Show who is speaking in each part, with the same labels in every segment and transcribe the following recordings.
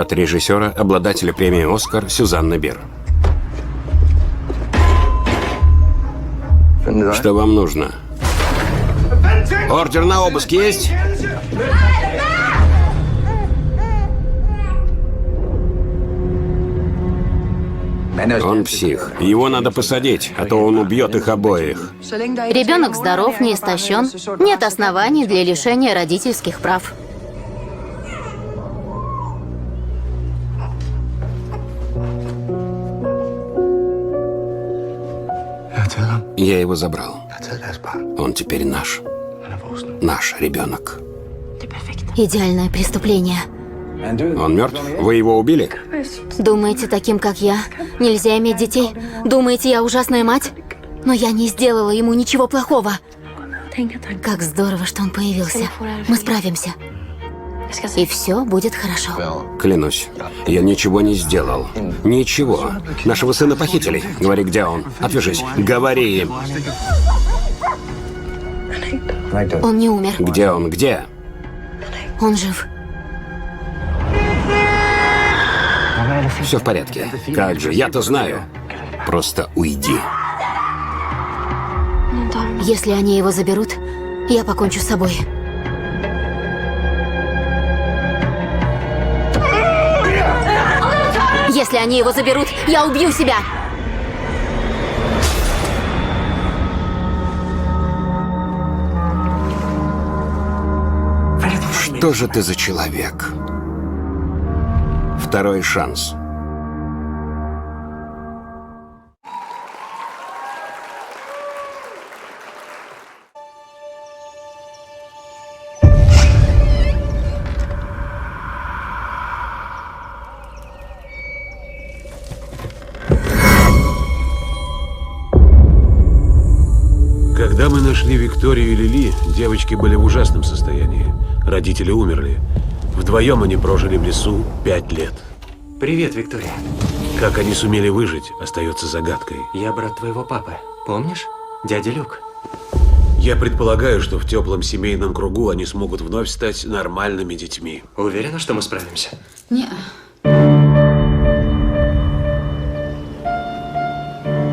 Speaker 1: от режиссера, обладателя премии «Оскар» Сюзанны Бир. Что вам нужно? Ордер на обыск есть? Он псих. Его надо посадить, а то он убьет их обоих.
Speaker 2: Ребенок здоров, не истощен. Нет оснований для лишения родительских прав.
Speaker 1: Я его забрал. Он теперь наш. Наш ребенок.
Speaker 2: Идеальное преступление.
Speaker 1: Он мертв? Вы его убили?
Speaker 2: Думаете, таким как я, нельзя иметь детей? Думаете, я ужасная мать? Но я не сделала ему ничего плохого. Как здорово, что он появился. Мы справимся. И все будет хорошо.
Speaker 1: Клянусь, я ничего не сделал. Ничего. Нашего сына похитили. Говори, где он. Отвяжись. Говори им.
Speaker 2: Он не умер.
Speaker 1: Где он? Где?
Speaker 2: Он жив.
Speaker 1: Все в порядке. Как же, я-то знаю. Просто уйди.
Speaker 2: Если они его заберут, я покончу с собой. Если они его заберут, я убью себя.
Speaker 1: Что же ты за человек? Второй шанс.
Speaker 3: Когда мы нашли Викторию и Лили, девочки были в ужасном состоянии. Родители умерли. Вдвоем они прожили в лесу 5 лет.
Speaker 4: Привет, Виктория.
Speaker 3: Как они сумели выжить, остается загадкой.
Speaker 4: Я брат твоего папы. Помнишь? Дядя Люк.
Speaker 3: Я предполагаю, что в теплом семейном кругу они смогут вновь стать нормальными детьми.
Speaker 4: Уверена, что мы справимся?
Speaker 5: Не.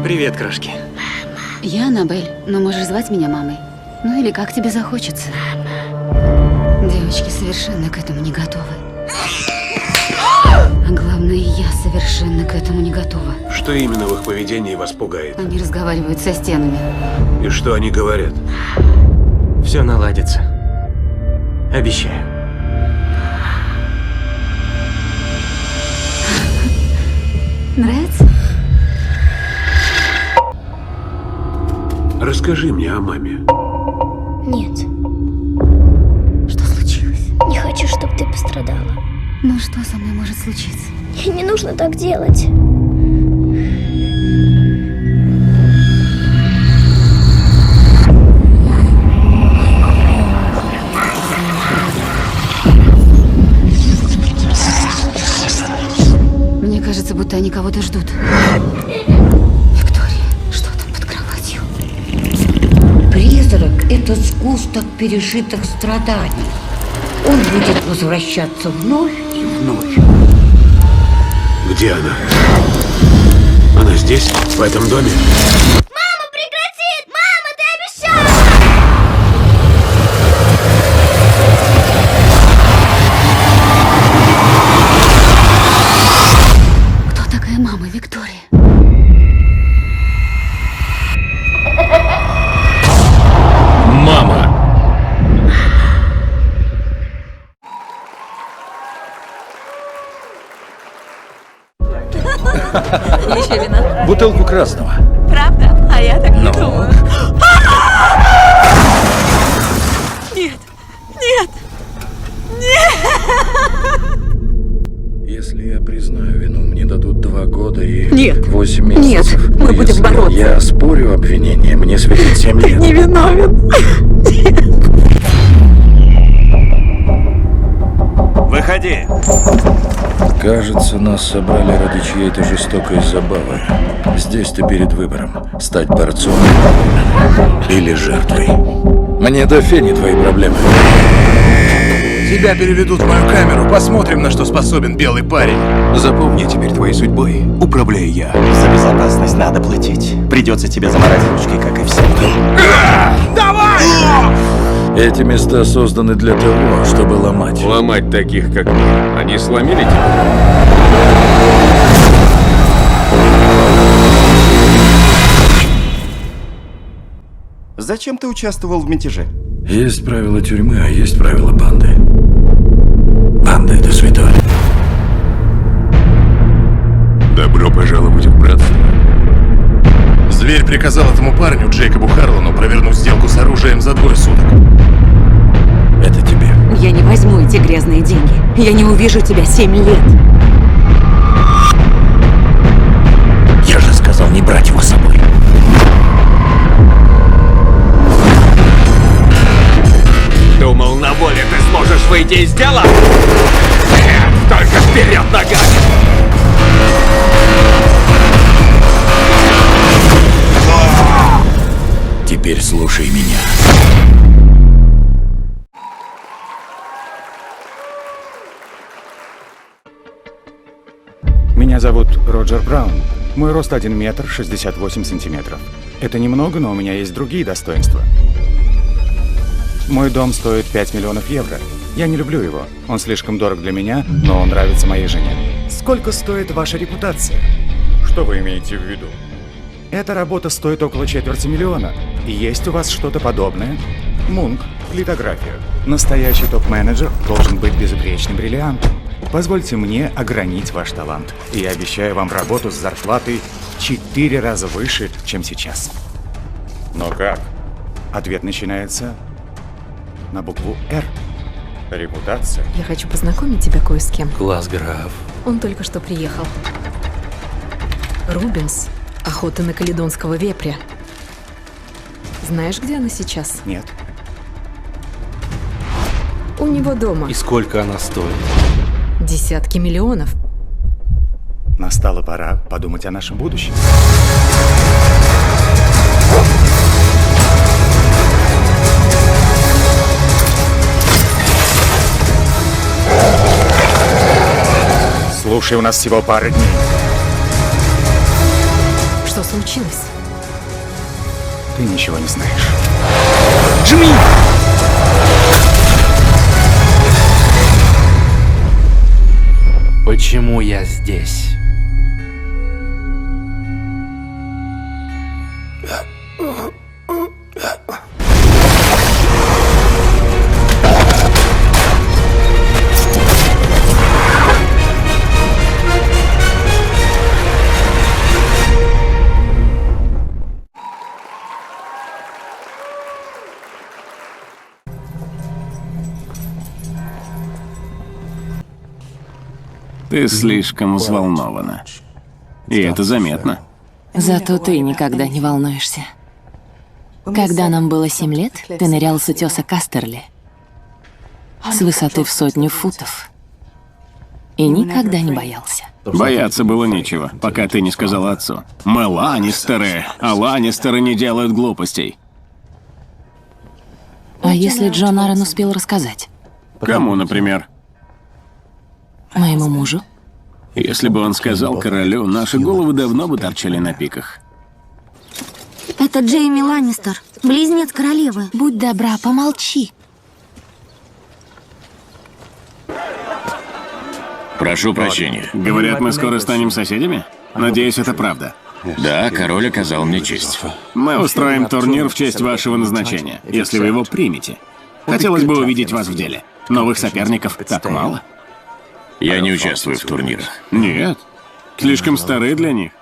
Speaker 4: Привет, крошки.
Speaker 5: Я Аннабель, но можешь звать меня мамой. Ну или как тебе захочется. Девочки совершенно к этому не готовы. А главное, я совершенно к этому не готова.
Speaker 3: Что именно в их поведении вас пугает?
Speaker 5: Они разговаривают со стенами.
Speaker 3: И что они говорят?
Speaker 4: Все наладится. Обещаю.
Speaker 5: Нравится?
Speaker 3: Расскажи мне о маме.
Speaker 6: Нет,
Speaker 5: Что случилось?
Speaker 6: не хочу, чтобы ты пострадала.
Speaker 5: Ну что со мной может случиться?
Speaker 6: И не нужно так делать.
Speaker 5: Мне кажется, будто они кого-то ждут. Виктория, что там под кроватью?
Speaker 7: Призрак – это сгусток пережитых страданий. Он будет возвращаться вновь и вновь.
Speaker 3: Где она? Она здесь? В этом доме?
Speaker 6: Мама, прекрати! Мама, ты обещала!
Speaker 5: Кто такая мама Виктория?
Speaker 8: Мама.
Speaker 9: Еще вина?
Speaker 8: Бутылку красного.
Speaker 9: Правда? А я так не
Speaker 8: Ну?
Speaker 9: думаю. Нет, нет,
Speaker 8: Если я признаю вину, мне дадут 2 года и
Speaker 9: Нет.
Speaker 8: 8 месяцев.
Speaker 9: Нет, мы будем
Speaker 8: Если
Speaker 9: бороться.
Speaker 8: я спорю обвинение, мне светит 7 лет.
Speaker 9: невиновен.
Speaker 4: Выходи.
Speaker 8: Кажется, нас собрали ради чьей-то жестокой забавы. Здесь ты перед выбором. Стать борцом или жертвой. Мне до фени твои проблемы.
Speaker 10: Тебя переведут в мою камеру, посмотрим, на что способен белый парень.
Speaker 11: Запомни, теперь твоей судьбой управляю я.
Speaker 4: За безопасность надо платить. Придется тебе заморать ручки, как и все.
Speaker 8: Эти места созданы для того, чтобы ломать.
Speaker 11: Ломать таких, как мы. Они сломили тебя?
Speaker 4: Зачем ты участвовал в мятеже?
Speaker 8: Есть правила тюрьмы, а есть правила банды. Банда — это святое.
Speaker 11: Добро пожаловать в братство.
Speaker 10: Зверь приказал этому парню, Джейкобу Харлану, провернуть сделку с оружием за 2 суток.
Speaker 8: Это тебе.
Speaker 9: Я не возьму эти грязные деньги. Я не увижу тебя 7 лет.
Speaker 8: Я же сказал не брать его с собой.
Speaker 11: Думал, на воле ты сможешь выйти из дела? Нет, только вперед ногами!
Speaker 8: Теперь слушай меня.
Speaker 12: Меня зовут Роджер Браун. Мой рост 1 метр 68 сантиметров. Это немного, но у меня есть другие достоинства. Мой дом стоит 5 миллионов евро. Я не люблю его. Он слишком дорог для меня, но он нравится моей жене. Сколько стоит ваша репутация? Что вы имеете в виду? Эта работа стоит около 250 000. И есть у вас что-то подобное? Мунк, литография. Настоящий топ-менеджер должен быть безупречным бриллиантом. Позвольте мне огранить ваш талант. И я обещаю вам работу с зарплатой в 4 раза выше, чем сейчас. Но как? Ответ начинается на букву «Р». Репутация.
Speaker 9: Я хочу познакомить тебя кое с кем.
Speaker 11: Класс, граф.
Speaker 9: Он только что приехал. Рубинс. Охота на каледонского вепря. Знаешь, где она сейчас?
Speaker 12: Нет.
Speaker 9: У него дома.
Speaker 11: И сколько она стоит?
Speaker 9: Десятки миллионов.
Speaker 12: Настала пора подумать о нашем будущем. Слушай, у нас всего пара дней.
Speaker 9: Что случилось?
Speaker 12: Ты ничего не знаешь.
Speaker 11: Жми! Почему я здесь?
Speaker 13: Ты слишком взволнована. И это заметно.
Speaker 5: Зато ты никогда не волнуешься. Когда нам было 7 лет, ты нырял с утеса Кастерли с высоты в 100 футов. И никогда не боялся.
Speaker 13: Бояться было нечего, пока ты не сказала отцу. Мы Ланнистеры, а Ланнистеры не делают глупостей.
Speaker 5: А если Джон Аррен успел рассказать?
Speaker 13: Кому, например?
Speaker 5: Моему мужу.
Speaker 13: Если бы он сказал королю, наши головы давно бы торчали на пиках.
Speaker 6: Это Джейми Ланнистер, близнец королевы.
Speaker 5: Будь добра, помолчи.
Speaker 13: Прошу прощения. Говорят, мы скоро станем соседями? Надеюсь, это правда. Да, король оказал мне честь. Мы устроим турнир в честь вашего назначения, если вы его примете. Хотелось бы увидеть вас в деле. Новых соперников так мало. Я не участвую в турнирах. Нет. Слишком стары для них.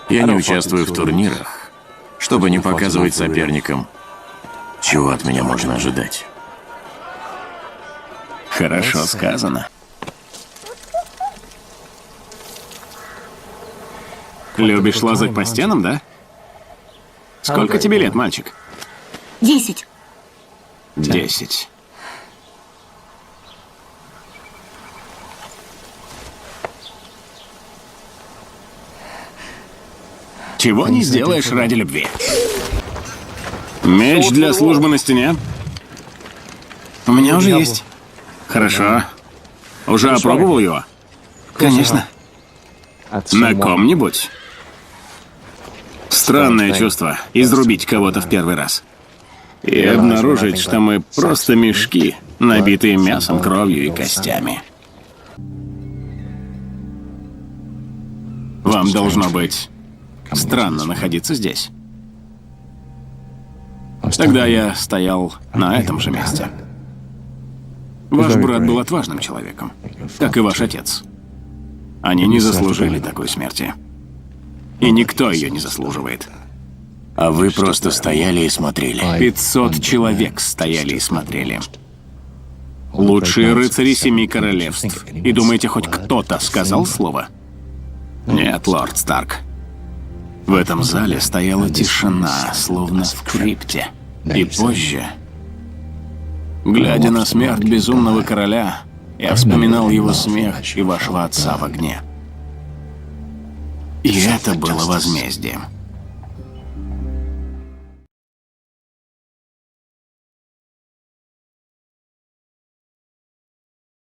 Speaker 14: Я не участвую в турнирах, чтобы не показывать соперникам, чего от меня можно ожидать.
Speaker 13: Хорошо сказано. Любишь лазать по стенам, да? Сколько тебе лет, мальчик?
Speaker 6: 10.
Speaker 13: 10. Чего не сделаешь ради любви. Меч для службы на стене. У меня уже есть. Хорошо. Уже опробовал его? Конечно. На ком-нибудь. Странное чувство — изрубить кого-то в первый раз. И обнаружить, что мы просто мешки, набитые мясом, кровью и костями. Вам должно быть странно находиться здесь. Тогда я стоял на этом же месте. Ваш брат был отважным человеком, как и ваш отец. Они не заслужили такой смерти. И никто ее не заслуживает.
Speaker 14: А вы просто стояли и смотрели.
Speaker 13: 500 человек стояли и смотрели. Лучшие рыцари 7 королевств. И думаете, хоть кто-то сказал слово? Нет, лорд Старк. В этом зале стояла тишина, словно в крипте. И позже, глядя на смерть безумного короля, я вспоминал его смех и вашего отца в огне. И это было возмездием.